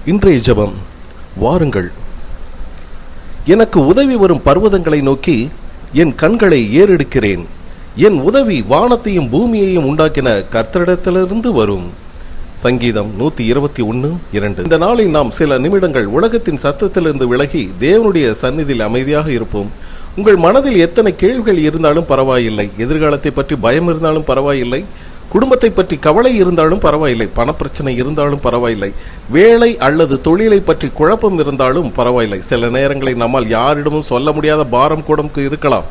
இன்றைய ஜெபம். வாருங்கள். எனக்கு உதவி வரும் பர்வதங்களை நோக்கி என் கண்களை ஏறெடுக்கிறேன். என் உதவி வானத்தையும் பூமியையும் உண்டாக்கின கர்த்தரிடத்திலிருந்து வரும். சங்கீதம் 121:2. இந்த நாளில் நாம் சில நிமிடங்கள் உலகத்தின் சத்தத்திலிருந்து விலகி தேவனுடைய சந்நிதியில் அமைதியாக இருப்போம். உங்கள் மனதில் எத்தனை கேள்விகள் இருந்தாலும் பரவாயில்லை, எதிர்காலத்தை பற்றி பயம் இருந்தாலும் பரவாயில்லை, குடும்பத்தை பற்றி கவலை இருந்தாலும் பரவாயில்லை, பணப்பிரச்சனை இருந்தாலும் பரவாயில்லை, வேலை அல்லது தொழிலை பற்றி குழப்பம் இருந்தாலும் பரவாயில்லை. சில நேரங்களில் நம்மால் யாரிடமும் சொல்ல முடியாத பாரம் கூட இருக்கலாம்.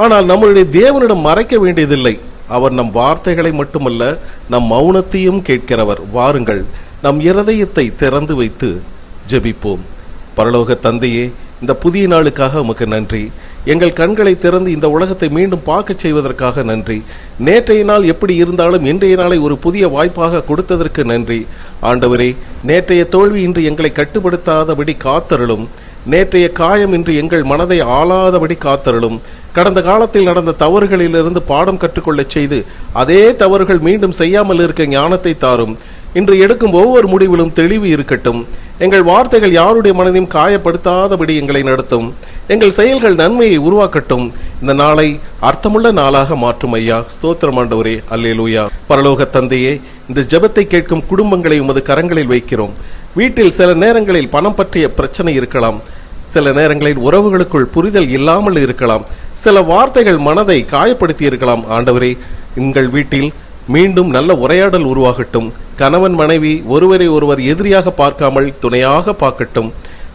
ஆனால் நம்மளுடைய தேவனிடம் மறைக்க வேண்டியதில்லை. அவர் நம் வார்த்தைகளை மட்டுமல்ல, நம் மௌனத்தையும் கேட்கிறவர். வாருங்கள், நம் இருதயத்தை திறந்து வைத்து ஜெபிப்போம். பரலோக தந்தையே, இந்த புதிய நாளுக்காக உமக்கு நன்றி. எங்கள் கண்களை திறந்து இந்த உலகத்தை மீண்டும் பார்க்க செய்வதற்காக நன்றி. நேற்றைய நாள் எப்படி இருந்தாலும் இன்றைய நாளை ஒரு புதிய வாய்ப்பாக கொடுத்ததற்கு நன்றி. ஆண்டவரே, நேற்றைய தோல்வி இன்று எங்களை கட்டுப்படுத்தாதபடி காத்தருளும். நேற்றைய காயம் இன்று எங்கள் மனதை ஆளாதபடி காத்தருளும். கடந்த காலத்தில் நடந்த தவறுகளிலிருந்து பாடம் கற்றுக்கொள்ளச் செய்து அதே தவறுகள் மீண்டும் செய்யாமல் இருக்க ஞானத்தை தாரும். இன்று எடுக்கும் ஒவ்வொரு முடிவிலும் தெளிவு இருக்கட்டும். எங்கள் வார்த்தைகள் யாருடைய மனதையும் காயப்படுத்தாதபடி எங்களை நடத்தும். எங்கள் செயல்கள் நன்மையை உருவாக்கட்டும். இந்த நாளை அர்த்தமுள்ள நாளாக மாற்றும் ஐயா. ஸ்தோத்திரம் ஆண்டவரே. அல்லேலூயா. பரலோக தந்தையே, இந்த ஜெபத்தை கேட்கும் குடும்பங்களை உமது கரங்களில் வைக்கிறோம். வீட்டில் சில நேரங்களில் பணம் பற்றிய பிரச்சனை இருக்கலாம். சில நேரங்களில் உறவுகளுக்குள் புரிதல் இல்லாமல் இருக்கலாம். சில வார்த்தைகள் மனதை காயப்படுத்தி இருக்கலாம். ஆண்டவரே, எங்கள் வீட்டில் மீண்டும் நல்ல உரையாடல் உருவாகட்டும். கணவன் மனைவி ஒருவரை ஒருவர் எதிரியாக பார்க்காமல் துணையாக பார்க்கட்டும்.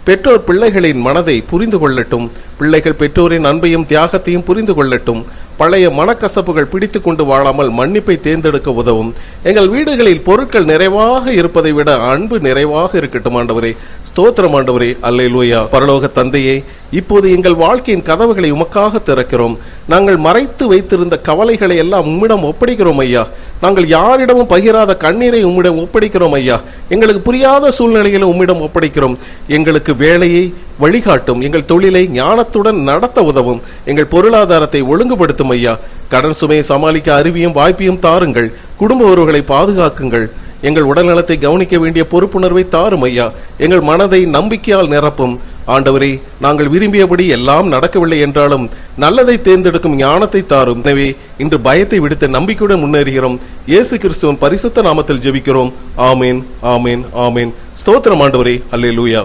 பெற்றோர் பிள்ளைகளின் மனதை புரிந்து கொள்ளட்டும். பிள்ளைகள் பெற்றோரின் அன்பையும் தியாகத்தையும் புரிந்து கொள்ளட்டும். பழைய மனக்கசப்புகள் பிடித்து கொண்டு வாழாமல் மன்னிப்பை தேர்ந்தெடுக்க உதவும். எங்கள் வீடுகளில் பொருட்கள் நிறைவாக இருப்பதை விட அன்பு நிறைவாக இருக்கட்டும். ஆண்டவரே, ஸ்தோத்திரம் ஆண்டவரே. அல்லேலூயா. பரலோக தந்தையே, இப்போது எங்கள் வாழ்க்கையின் கதவுகளை உமக்காக திறக்கிறோம். நாங்கள் மறைத்து வைத்திருந்த கவலைகளை எல்லாம் உம்மிடம் ஒப்படைக்கிறோம் ஐயா. நாங்கள் யாரிடமும் பகிராத கண்ணீரை உம்மிடம் ஒப்படைக்கிறோம் ஐயா. எங்களுக்கு புரியாத சூழ்நிலைகளை உம்மிடம் ஒப்படைக்கிறோம். எங்களுக்கு வேலையை வழிகாட்டும். எங்கள் தொழிலை ஞானத்துடன் நடத்த உதவும். எங்கள் பொருளாதாரத்தை ஒழுங்குபடுத்தும் ஐயா. கடன் சுமையை சமாளிக்க அறிவியும் வாய்ப்பையும் தாருங்கள். குடும்ப உறவுகளை பாதுகாக்குங்கள். எங்கள் உடல்நலத்தை கவனிக்க வேண்டிய பொறுப்புணர்வை தாரும் ஐயா. எங்கள் மனதை நம்பிக்கையால் நிரப்பும். ஆண்டவரே, நாங்கள் விரும்பியபடி எல்லாம் நடக்கவில்லை என்றாலும் நல்லதை தேர்ந்தெடுக்கும் ஞானத்தை தாரும். எனவே இன்று பயத்தை விடுத்த நம்பிக்கையுடன் முன்னேறுகிறோம். இயேசு கிறிஸ்துவின் பரிசுத்த நாமத்தில் ஜெபிக்கிறோம். ஆமேன், ஆமேன், ஆமேன். ஸ்தோத்திரம் ஆண்டவரே. அல்லேலூயா.